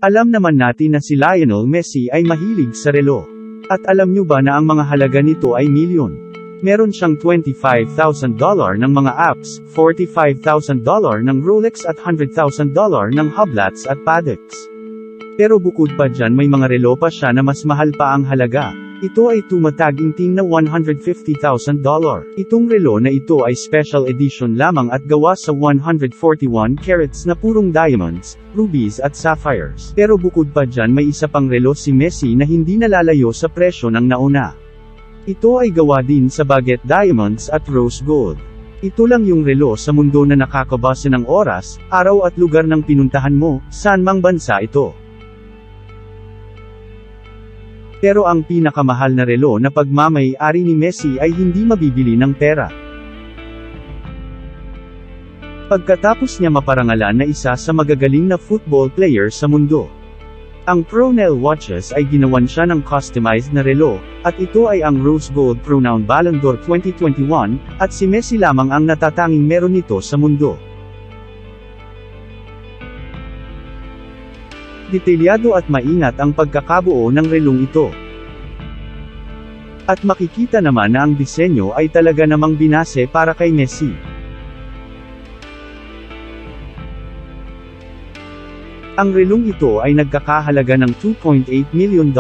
Alam naman natin na si Lionel Messi ay mahilig sa relo. At alam nyo ba na ang mga halaga nito ay milyon? Meron siyang $25,000 ng mga apps, $45,000 ng Rolex at $100,000 ng Hublot's at Pateks. Pero bukod pa dyan may mga relo pa siya na mas mahal pa ang halaga. Ito ay tumataginting na $150,000. Itong relo na ito ay special edition lamang at gawa sa 141 carats na purong diamonds, rubies at sapphires. Pero bukod pa dyan may isa pang relo si Messi na hindi nalalayo sa presyo ng nauna. Ito ay gawa din sa baguette diamonds at rose gold. Ito lang yung relo sa mundo na nakakabase ng oras, araw at lugar ng pinuntahan mo, saan mang bansa ito. Pero ang pinakamahal na relo na pagmamay-ari ni Messi ay hindi mabibili ng pera. Pagkatapos niya maparangalan na isa sa magagaling na football player sa mundo. Ang Pronel watches ay ginawan siya ng customized na relo, at ito ay ang Rose Gold Pronoun Ballon d'Or 2021, at si Messi lamang ang natatanging meron nito sa mundo. Detalyado at maingat ang pagkakabuo ng relong ito. At makikita naman na ang disenyo ay talaga namang binase para kay Messi. Ang relong ito ay nagkakahalaga ng $2.8 million.